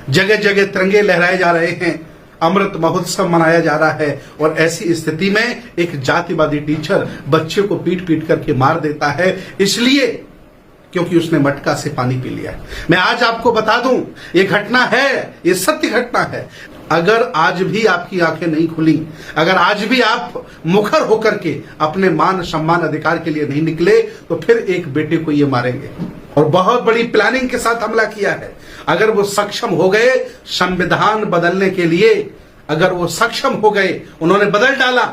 जगह जगह तिरंगे लहराए जा रहे हैं, अमृत महोत्सव मनाया जा रहा है और ऐसी स्थिति में एक जातिवादी टीचर बच्चे को पीट पीट करके मार देता है, इसलिए क्योंकि उसने मटका से पानी पी लिया। मैं आज आपको बता दूं, ये घटना है, ये सत्य घटना है। अगर आज भी आपकी आंखें नहीं खुली, अगर आज भी आप मुखर होकर के अपने मान सम्मान अधिकार के लिए नहीं निकले, तो फिर एक बेटे को ये मारेंगे और बहुत बड़ी प्लानिंग के साथ हमला किया है। अगर वो सक्षम हो गए संविधान बदलने के लिए, अगर वो सक्षम हो गए, उन्होंने बदल डाला,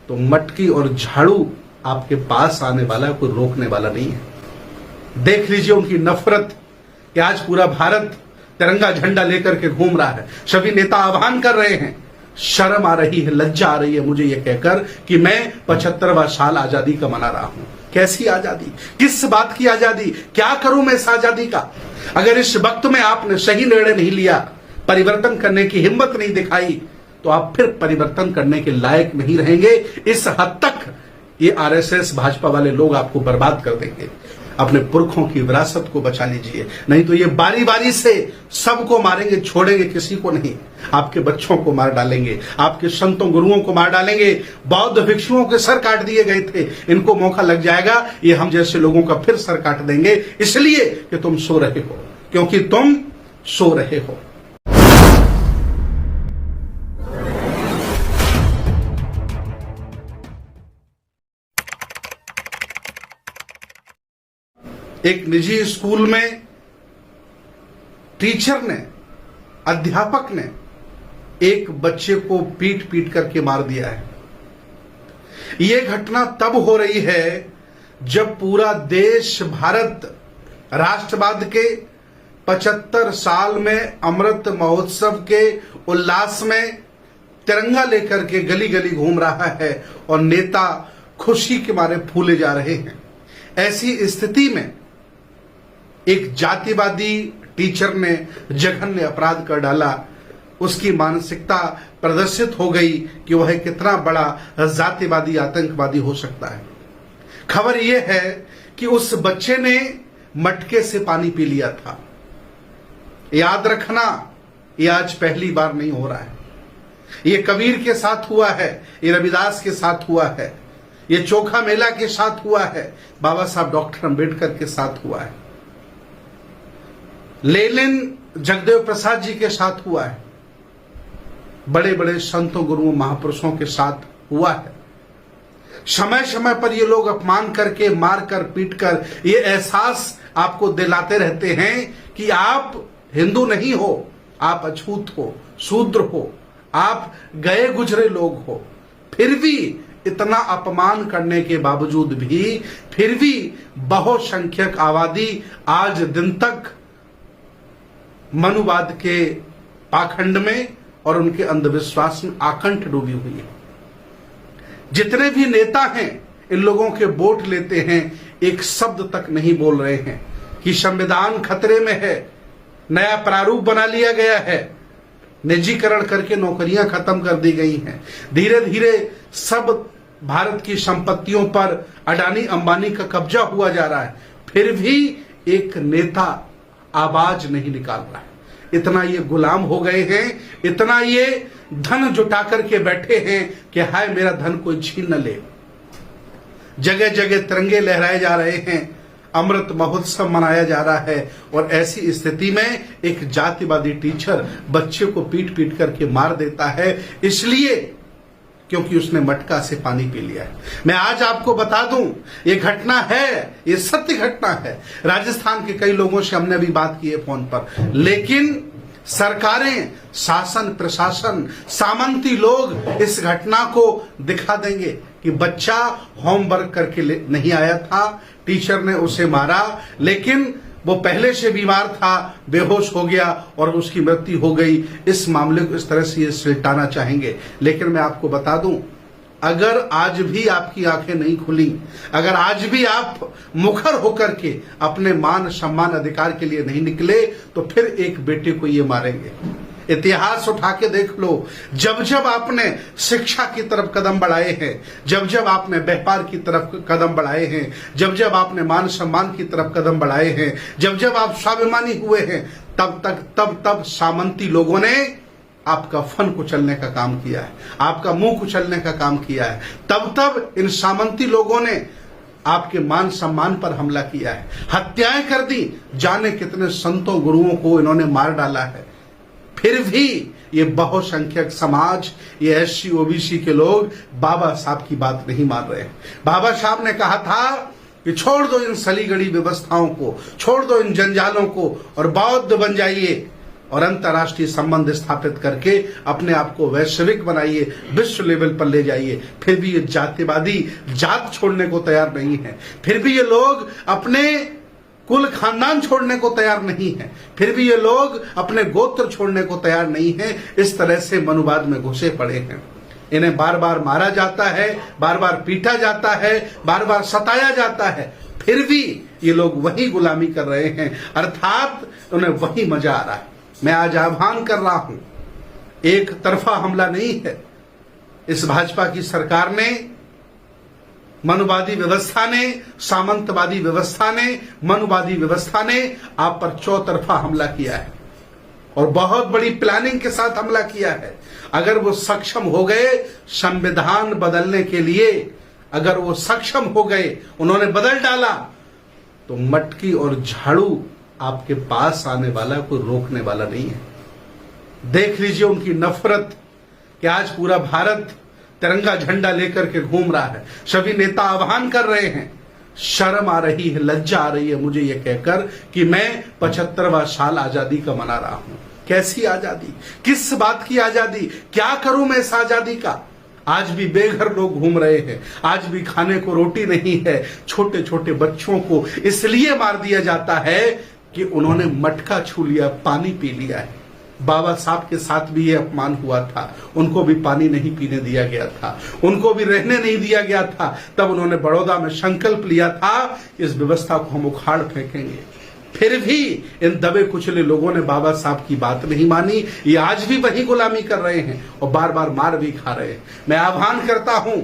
तो मटकी और झाड़ू आपके पास आने वाला कोई रोकने वाला नहीं है। देख लीजिए उनकी नफरत कि आज पूरा भारत तिरंगा झंडा लेकर के घूम रहा है। सभी नेता आह्वान कर रहे हैं। शर्म आ रही है, लज्जा आ रही है मुझे ये कहकर कि मैं 75वां साल आजादी का मना रहा हूं। कैसी आजादी, किस बात की आजादी, क्या करूं मैं इस आजादी का? अगर इस वक्त में आपने सही निर्णय नहीं लिया, परिवर्तन करने की हिम्मत नहीं दिखाई, तो आप फिर परिवर्तन करने के लायक नहीं रहेंगे। इस हद तक ये आरएसएस भाजपा वाले लोग आपको बर्बाद कर देंगे। अपने पुरखों की विरासत को बचा लीजिए, नहीं तो ये बारी बारी से सबको मारेंगे, छोड़ेंगे किसी को नहीं। आपके बच्चों को मार डालेंगे, आपके संतों गुरुओं को मार डालेंगे। बौद्ध भिक्षुओं के सर काट दिए गए थे, इनको मौका लग जाएगा, ये हम जैसे लोगों का फिर सर काट देंगे, इसलिए कि तुम सो रहे हो, क्योंकि तुम सो रहे हो। एक निजी स्कूल में टीचर ने, अध्यापक ने एक बच्चे को पीट पीट करके मार दिया है। यह घटना तब हो रही है जब पूरा देश, भारत राष्ट्रवाद के 75 साल में अमृत महोत्सव के उल्लास में तिरंगा लेकर के गली गली घूम रहा है और नेता खुशी के मारे फूले जा रहे हैं। ऐसी स्थिति में एक जातिवादी टीचर ने जघन्य अपराध कर डाला। उसकी मानसिकता प्रदर्शित हो गई कि वह कितना बड़ा जातिवादी आतंकवादी हो सकता है। खबर यह है कि उस बच्चे ने मटके से पानी पी लिया था। याद रखना, यह आज पहली बार नहीं हो रहा है। यह कबीर के साथ हुआ है, यह रविदास के साथ हुआ है, यह चोखा मेला के साथ हुआ है, बाबा साहब डॉक्टर अंबेडकर के साथ हुआ है, लेनिन जगदेव प्रसाद जी के साथ हुआ है, बड़े बड़े संतों गुरुओं महापुरुषों के साथ हुआ है। समय समय पर ये लोग अपमान करके, मार कर, पीट कर ये एहसास आपको दिलाते रहते हैं कि आप हिंदू नहीं हो, आप अछूत हो, शूद्र हो, आप गए गुजरे लोग हो। फिर भी इतना अपमान करने के बावजूद भी फिर भी बहुसंख्यक आबादी आज दिन तक मनुवाद के पाखंड में और उनके अंधविश्वास में आकंठ डूबी हुई है। जितने भी नेता हैं इन लोगों के वोट लेते हैं, एक शब्द तक नहीं बोल रहे हैं कि संविधान खतरे में है, नया प्रारूप बना लिया गया है, निजीकरण करके नौकरियां खत्म कर दी गई हैं, धीरे धीरे सब भारत की संपत्तियों पर अडानी अंबानी का कब्जा हुआ जा रहा है। फिर भी एक नेता आवाज नहीं निकाल रहा है। इतना ये गुलाम हो गए हैं, इतना ये धन जुटा करके बैठे हैं कि हाय मेरा धन कोई छीन न ले। जगह जगह तिरंगे लहराए जा रहे हैं, अमृत महोत्सव मनाया जा रहा है और ऐसी स्थिति में एक जातिवादी टीचर बच्चे को पीट पीट करके मार देता है, इसलिए क्योंकि उसने मटका से पानी पी लिया है। मैं आज आपको बता दूं, ये घटना है, ये सत्य घटना है। राजस्थान के कई लोगों से हमने अभी बात की है फोन पर, लेकिन सरकारें, शासन प्रशासन, सामंती लोग इस घटना को दिखा देंगे कि बच्चा होमवर्क करके नहीं आया था, टीचर ने उसे मारा, लेकिन वो पहले से बीमार था, बेहोश हो गया और उसकी मृत्यु हो गई। इस मामले को इस तरह से ये सुलटाना चाहेंगे, लेकिन मैं आपको बता दूं, अगर आज भी आपकी आंखें नहीं खुली, अगर आज भी आप मुखर होकर के अपने मान सम्मान अधिकार के लिए नहीं निकले, तो फिर एक बेटे को ये मारेंगे। इतिहास उठा के देख लो, जब जब आपने शिक्षा की तरफ कदम बढ़ाए हैं, जब जब आपने व्यापार की तरफ कदम बढ़ाए हैं, जब जब आपने मान सम्मान की तरफ कदम बढ़ाए हैं, जब जब आप स्वाभिमानी हुए हैं, तब सामंती लोगों ने आपका फन कुचलने का काम किया है, आपका मुंह कुचलने का काम किया है। तब इन सामंती लोगों ने आपके मान सम्मान पर हमला किया है, हत्याएं कर दी, जाने कितने संतों गुरुओं को इन्होंने मार डाला है। फिर भी ये बहुसंख्यक समाज, ये SC OBC के लोग बाबा साहब की बात नहीं मान रहे हैं। बाबा साहब ने कहा था कि छोड़ दो इन सलीगढ़ी व्यवस्थाओं को, छोड़ दो इन जंजालों को और बौद्ध बन जाइए और अंतर्राष्ट्रीय संबंध स्थापित करके अपने आप को वैश्विक बनाइए, विश्व लेवल पर ले जाइए। फिर भी ये जातिवादी जात छोड़ने को तैयार नहीं है, फिर भी ये लोग अपने कुल खानदान छोड़ने को तैयार नहीं है, फिर भी ये लोग अपने गोत्र छोड़ने को तैयार नहीं है। इस तरह से मनुवाद में घुसे पड़े हैं। इन्हें बार बार मारा जाता है, बार बार पीटा जाता है, बार बार सताया जाता है, फिर भी ये लोग वही गुलामी कर रहे हैं, अर्थात उन्हें वही मजा आ रहा है। मैं आज आह्वान कर रहा हूं, एक तरफा हमला नहीं है। इस भाजपा की सरकार ने, मनुवादी व्यवस्था ने, सामंतवादी व्यवस्था ने, मनुवादी व्यवस्था ने आप पर चौतरफा हमला किया है और बहुत बड़ी प्लानिंग के साथ हमला किया है। अगर वो सक्षम हो गए संविधान बदलने के लिए, अगर वो सक्षम हो गए, उन्होंने बदल डाला, तो मटकी और झाड़ू आपके पास आने वाला कोई रोकने वाला नहीं है। देख लीजिए उनकी नफरत कि आज पूरा भारत तिरंगा झंडा लेकर के घूम रहा है। सभी नेता आह्वान कर रहे हैं। शर्म आ रही है, लज्जा आ रही है मुझे ये कहकर कि मैं 75वां साल आजादी का मना रहा हूं। कैसी आजादी, किस बात की आजादी, क्या करूं मैं इस आजादी का? आज भी बेघर लोग घूम रहे हैं, आज भी खाने को रोटी नहीं है। छोटे छोटे बच्चों को इसलिए मार दिया जाता है कि उन्होंने मटका छू लिया, पानी पी लिया है। बाबा साहब के साथ भी ये अपमान हुआ था, उनको भी पानी नहीं पीने दिया गया था, उनको भी रहने नहीं दिया गया था। तब उन्होंने बड़ौदा में संकल्प लिया था इस व्यवस्था को हम उखाड़ फेंकेंगे। फिर भी इन दबे कुचले लोगों ने बाबा साहब की बात नहीं मानी। ये आज भी वही गुलामी कर रहे हैं और बार बार मार भी खा रहे हैं। मैं आह्वान करता हूं,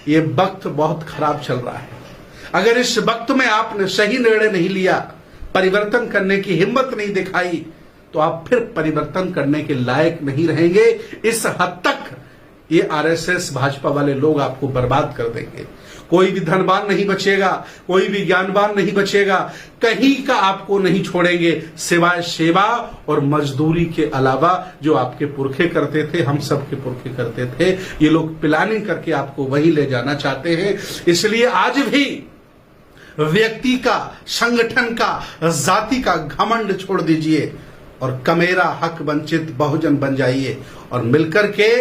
ये वक्त बहुत खराब चल रहा है। अगर इस वक्त में आपने सही निर्णय नहीं लिया, परिवर्तन करने की हिम्मत नहीं दिखाई, तो आप फिर परिवर्तन करने के लायक नहीं रहेंगे। इस हद तक ये RSS भाजपा वाले लोग आपको बर्बाद कर देंगे। कोई भी धनवान नहीं बचेगा, कोई भी ज्ञानवान नहीं बचेगा, कहीं का आपको नहीं छोड़ेंगे सिवाय सेवा और मजदूरी के अलावा जो आपके पुरखे करते थे, हम सब के पुरखे करते थे। ये लोग प्लानिंग करके आपको वही ले जाना चाहते हैं। इसलिए आज भी व्यक्ति का, संगठन का, जाति का घमंड छोड़ दीजिए और कमेरा हक वंचित बहुजन बन जाइए और मिलकर के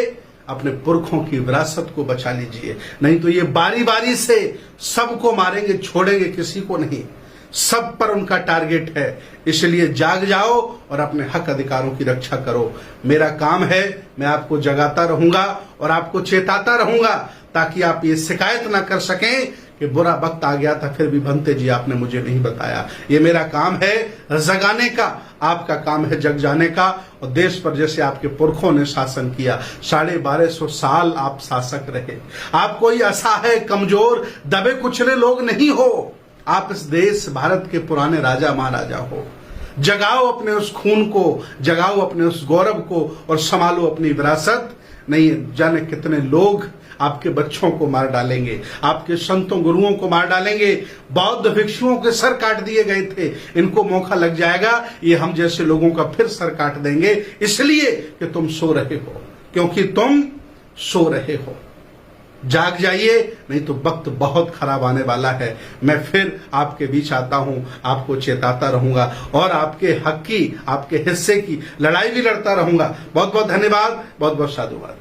अपने पुरखों की विरासत को बचा लीजिए। नहीं तो ये बारी बारी से सबको मारेंगे, छोड़ेंगे किसी को नहीं। सब पर उनका टारगेट है। इसलिए जाग जाओ और अपने हक अधिकारों की रक्षा करो। मेरा काम है, मैं आपको जगाता रहूंगा और आपको चेताता रहूंगा ताकि आप ये शिकायत ना कर सकें कि बुरा वक्त आ गया था फिर भी भंते जी आपने मुझे नहीं बताया। ये मेरा काम है जगाने का, आपका काम है जग जाने का। और देश पर जैसे आपके पुरखों ने शासन किया, 1250 साल आप शासक रहे। आप कोई असहाय, कमजोर, दबे कुचले लोग नहीं हो। आप इस देश भारत के पुराने राजा महाराजा हो। जगाओ अपने उस खून को, जगाओ अपने उस गौरव को और संभालो अपनी विरासत। नहीं जाने कितने लोग आपके बच्चों को मार डालेंगे, आपके संतों गुरुओं को मार डालेंगे। बौद्ध भिक्षुओं के सर काट दिए गए थे, इनको मौका लग जाएगा, ये हम जैसे लोगों का फिर सर काट देंगे। इसलिए कि तुम सो रहे हो, क्योंकि तुम सो रहे हो। जाग जाइए, नहीं तो वक्त बहुत खराब आने वाला है। मैं फिर आपके बीच आता हूं, आपको चेताता रहूंगा और आपके हक की, आपके हिस्से की लड़ाई भी लड़ता रहूंगा। बहुत बहुत धन्यवाद, बहुत बहुत साधुवाद।